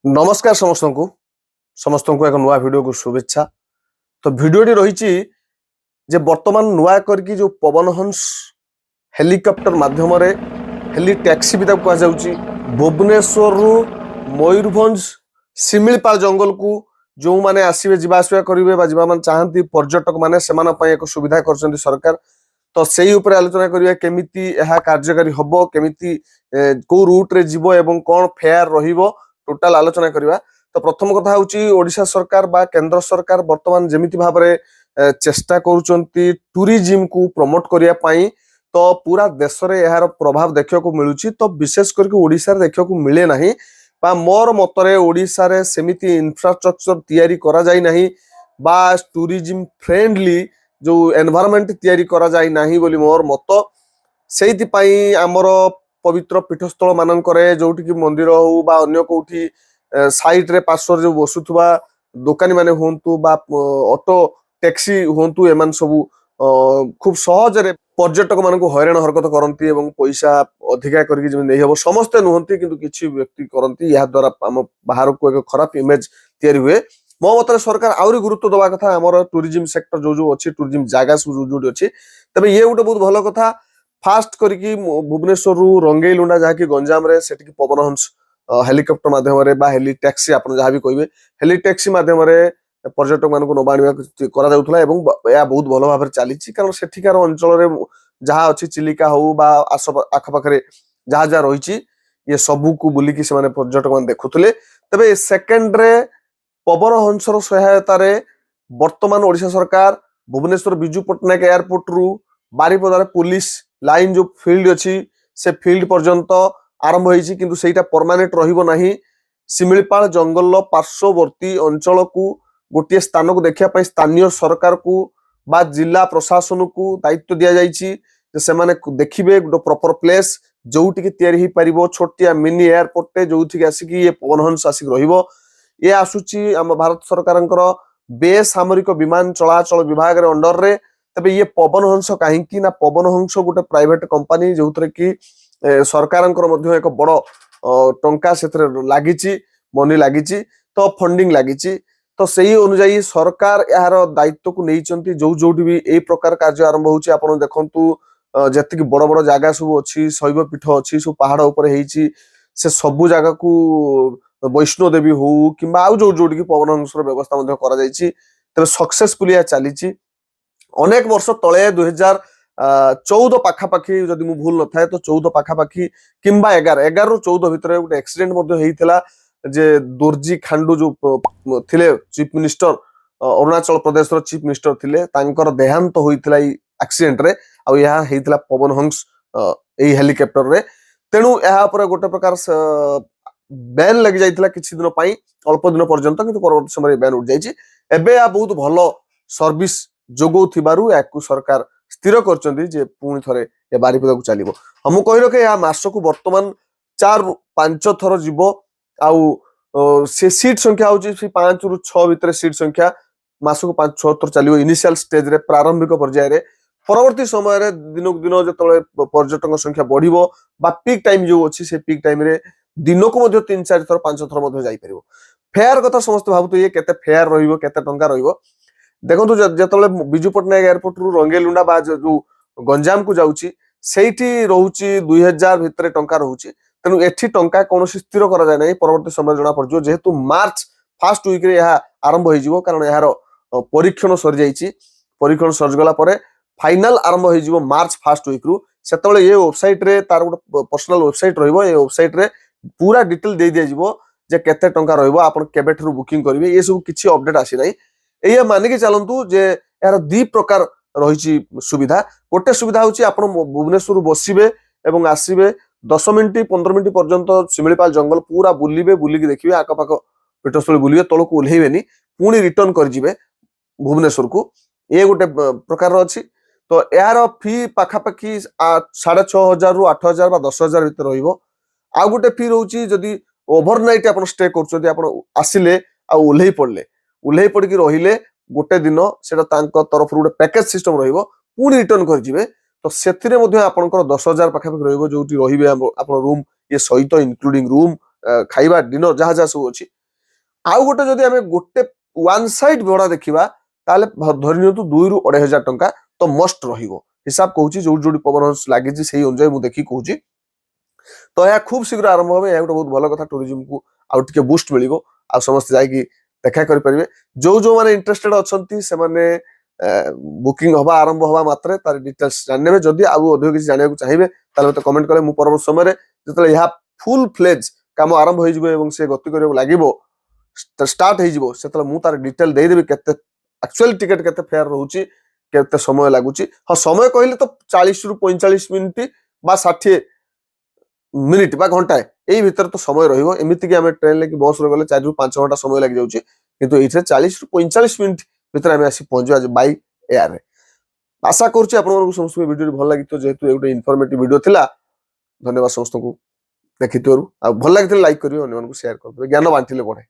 नमस्कार समस्त को एक नुआ वीडियो को शुभेच्छा। तो वीडियोटी रही जे वर्तमान नुआ करके जो पवन हंस हेलिकॉप्टर माध्यम हेली टैक्सी भी कह जाउची भुवनेश्वर रु मयूरभंज सिमिलपाल जंगल को जो माने आसीबे जीवाआसिया करिवे बा जीवा मान चाहंती पर्यटक माने सेमान पय एक सुविधा करछंती सरकार। तो सेही ऊपर आलोचना करिवे केमिति एहा कार्यकारी हबो केमिति को रूट रे जीवो एवं कोन फेयर रहिबो टोटाल आलोचना करिवा। तो प्रथम कथा होची ओडिशा सरकार बा केंद्र सरकार वर्तमान जेमिति भाबरे चेष्टा करूचंती टूरिज्म को प्रमोट करिया पई तो पूरा देश रे एहार प्रभाव देखियो को मिलुची। तो विशेष करके ओडिसा रे देखियो को मिले नाही बा मोर मतरे ओडिसा रे सेमिति इंफ्रास्ट्रक्चर तयारी करा जाई नाही बा टूरिज्म फ्रेंडली जो एनवायरनमेंट तयारी करा जाई नाही बोली मोर मत। सेहिति पई हमर पवित्र पीठस्थल मानकरे जोठी कि मंदिर हो बा अन्य कोठी साइड रे पार्श्व जो बसुथबा दुकानी माने होंतु बा ऑटो टैक्सी होंतु एमान सबु खूब सहज रे पर्यटक मानकु हैरान हरकत करंती एवं पैसा अधिका करके जे नै हबो समस्त नुहंती किंतु किछि व्यक्ति करंती या द्वारा हम बाहर को एक खराब इमेज तयारी हुए। मो मतरे सरकार आउरी गुरुत्व दवा कथा हमर टूरिज्म सेक्टर जो जो अछि टूरिज्म जागा जो जो अछि तबे ये गोटे बहुत भलो कथा फास्ट करके भुवनेश्वर रु रंगेलुंडा जहाँकि गंजाम रे सेठी पवन हंस हेलिकॉप्टर माध्यम रे बा हेली टैक्सी आपण जहाँ भी कहबे हेली टैक्सी माध्यम रे पर्यटक मानक नबाणिया करा जाउथला एवं या बहुत भलो भाबरे चालीछि कारण सेठिकार अंचल रे जहाँ अछि चिलिका हो बा आख पाखरे जहाँ जहाँ रहिछि ये सबु को बुली कि से माने पर्यटक मान देखुथले। तबे सेकंड रे पवन हंसर सहायता रे वर्तमान ओडिशा सरकार भुवनेश्वर बिजू पटनायक एयरपोर्ट रु बारिपदार पुलिस लाइन जो फील्ड अच्छी से फील्ड पर्यंत आरंभ होइछि किंतु सेटा परमानेंट रहिबो नाही। सिमिलपाल जंगल पार्श्ववर्ती अंचल को गोटे स्थान को देखिया पई स्थानीय सरकार को बा जिला प्रशासन को दायित्व दिया जाइछि जे से माने देखिबे गोटे प्रॉपर प्लेस जोउटी के तयारी ही परिबो छोटिया मिनी एयरपोर्ट टे जोउठी के आसी कि ये पवन हंस आसी रहिबो। ये आसुची हम भारत सरकारंकर बेसामरिक विमान चलाचल विभाग रे अंडर रे। तबे ये पवन हंस कहीं ना पवन हंस गोटे प्राइवेट कंपनी जो कि सरकारंकर मध्य एक बड़ टंका से लागिची मनी लागिची तो फंडिंग लागिची। तो सही अनुजाई सरकार यार दायित्व को नहीं जो जोटी भी ए प्रकार कार्य आरंभ होची आपण देखंतु जति बड़ बड़ जागा सब अछि शैव पीठ अछि सब पहाड़ ऊपर हेची से सबु जागा को वैष्णो देवी हो किंबा आउ जो जोटी की पवन हंसर व्यवस्था मध्य करा जायछि तबे सक्सेसफुली या चलीची। अनेक वर्ष तले 2014 पाखापाखी जदि मु भूल न थाए तो 14 पाखापाखी किंबा 11 रु 14 भितर गोटे एक्सीडेंट मध्य हेइथिला जे दोर्जी खांडू जो थिले चीफ मिनिस्टर अरुणाचल प्रदेश रो चीफ मिनिस्टर थिले तांकर देहांत होइथिला ई एक्सीडेंट रे आ यहा हेइथिला पवन हंस एई हेलिकॉप्टर रे। तेनु यहा पर गोटे प्रकार बैन लग जाइथिला किछि दिन पई अल्प दिन पर्यंत किंतु परवर्ती समय बैन उठ जाइछि। एबे आ बहुत भलो सर्विस जोगो थिबारु याकु सरकार स्थिर करचंदी जे पुणी थरे ए बारिपदा को चलिबो। हम कहि रखे या मास को वर्तमान 4-5 थर जीवो आउ से सीट संख्या होची 5 रु 6 भितर सीट संख्या मास को 5-6 थर चलिबो इनिशियल स्टेज रे प्रारंभिक पर्याय रे। परवर्ती समय रे दिनक दिन जतले पर्यटक संख्या बढ़िबो बा पीक टाइम जो अछि से पीक टाइम रे दिनक मध्य 3-4 थर 5 थर मध्य जाई परिबो। फेयर कथा समस्त भाबुतो ये केते फेयर रहिबो केते टंका रहिबो देखो जतले बिजू पटनायक एयरपोर्ट रु रंगेलुंडा बा जो गंजाम को जाउची सेठी रहउची 2000 भितर टंका रहउची। तेनु एठी टंका कोनोसी स्थिर करा जाय नै परवर्ती समय जणा पड़जो जेहेतु मार्च फर्स्ट वीक रे यहा आरंभ होई जिवो कारण यार परीक्षण सर जाईची परीक्षण सर गला परे फाइनल आरंभ होई जिवो मार्च फर्स्ट वीक रु। सेतबेले ये वेबसाइट रे तार गोटे पर्सनल वेबसाइट रहइबो ये वेबसाइट रे पूरा डिटेल दे दिया जिवो जे केते टंका रहइबो आपण केबेठरु बुकिंग करिवे ये सब किछि अपडेट आसी नै। एया मानिके चलंतु जे यार दी प्रकार रहिछि सुविधा। गोटे सुविधा होछि आपण भुवनेश्वर बसिबे एवं आसीबे 10 मिनिट 15 मिनिट पर्यंत सिमिलपाल जंगल पूरा बुलिबे बुलिकी देखिबे आका पाक पीठस्थल बुलिबे तळको ओल्हेबेनी पुणी रिटर्न कर जिवे भुवनेश्वर को ये गोटे प्रकार अछि। तो यार फी पाखापाखी 6500 रु 8000 बा 10000 भितर रहिबो। आ गोटे फी रहउछि जदि ओवरनाइट आपण स्टे करछथि आपण आसिले आ उल्हेई पड़की रहिले गोटे दिन सेटा तांको तरफ गोटे पैकेज सिस्टम रहिबो पुणी रिटर्न कर जिवे। तो सेथिरे मध्ये आपनकर 10000 पाखापाखि रहिबो जोटी रहिबे आपण रूम ये सहित इंक्लूडिंग रूम ଖାଇବା ଡିନର ଯାହା ଯାହା ସବୁ ଅଛି। ଆଉ ଗୋଟେ ଯଦି ଆମେ ଗୋଟେ ୱାନ୍ ସାଇଡ୍ ଭଡା ଦେଖିବା ତାହେଲେ ଧରି ନିଅନ୍ତୁ 2 ରୁ 2,500 ଟଙ୍କା ତ ମଷ୍ଟ ରହିବ। ହିସାବ କହୁଛି ଯୋଉଠି ଯୋଉଠି ପବନ ହଂସ ଲାଗିଛି ସେଇ ଅନୁଯାୟୀ ମୁଁ ଦେଖି କହୁଛି। ତ ଏହା ଖୁବ ଶୀଘ୍ର ଆରମ୍ଭ হবে। ଏହା ଗୋଟେ ବହୁତ ଭଲ କଥା, ଟୁରିଜିମକୁ ଆଉ ଟିକେ ବୁଷ୍ଟ ମିଳିବ ଆଉ ସମସ୍ତେ ଯାଇକି ଦେଖା କରିପାରିବେ। ଯୋଉମାନେ ଇଣ୍ଟରେଷ୍ଟେଡ ଅଛନ୍ତି ସେମାନେ ବୁକିଂ ହବା ଆରମ୍ଭ ହବା ମାତ୍ରେ ତାର ଡିଟେଲ୍ସ ଜାଣିନେବେ। ଯଦି ଆଉ ଅଧିକ କିଛି ଜାଣିବାକୁ ଚାହିଁବେ ତାହେଲେ ମତେ କମେଣ୍ଟ କଲେ, ମୁଁ ପରବର୍ତ୍ତୀ ସମୟରେ ଯେତେବେଳେ ଏହା ଫୁଲ ଫ୍ଲେଜ କାମ ଆରମ୍ଭ ହେଇଯିବ ଏବଂ ସେ ଗତି କରିବାକୁ ଲାଗିବ ଷ୍ଟାର୍ଟ ହେଇଯିବ ସେତେବେଳେ ମୁଁ ତାର ଡିଟେଲ ଦେଇଦେବି କେତେ ଆକ୍ଚୁଆଲି ଟିକେଟ କେତେ ଫେୟାର ରହୁଛି, କେତେ ସମୟ ଲାଗୁଛି। ହଁ ସମୟ କହିଲେ ତ 40 ରୁ 45 ମିନିଟ୍ ବା 60 ମିନିଟ୍ ବା ଘଣ୍ଟାଏ ଏଇ ଭିତରେ ତ ସମୟ ରହିବ। ଏମିତିକି ଆମେ ଟ୍ରେନରେ କି ବସରେ ଗଲେ 4 ରୁ 5 ଘଣ୍ଟା ସମୟ ଲାଗି ଯାଉଛି, କିନ୍ତୁ ଏଇଥିରେ 40 ରୁ 45 ମିନିଟ୍ ଭିତରେ ଆମେ ଆସି ପହଞ୍ଚିବା ବାଇ ଏୟାରରେ। ଆଶା କରୁଛି ଆପଣମାନଙ୍କୁ ସମସ୍ତଙ୍କୁ ଭିଡ଼ିଓ ଭଲ ଲାଗିଥିବ, ଯେହେତୁ ଗୋଟେ ଇନଫର୍ମେଟିଭ ଭିଡ଼ିଓ ଥିଲା। ଧନ୍ୟବାଦ ସମସ୍ତଙ୍କୁ ଦେଖିଥିବାରୁ। ଆଉ ଭଲ ଲାଗିଥିଲେ ଲାଇକ୍ କରିବେ, ଅନ୍ୟମାନଙ୍କୁ ସେୟାର କରିଦେବେ, ଜ୍ଞାନ ବାଣ୍ଟିଲେ ବଢେ।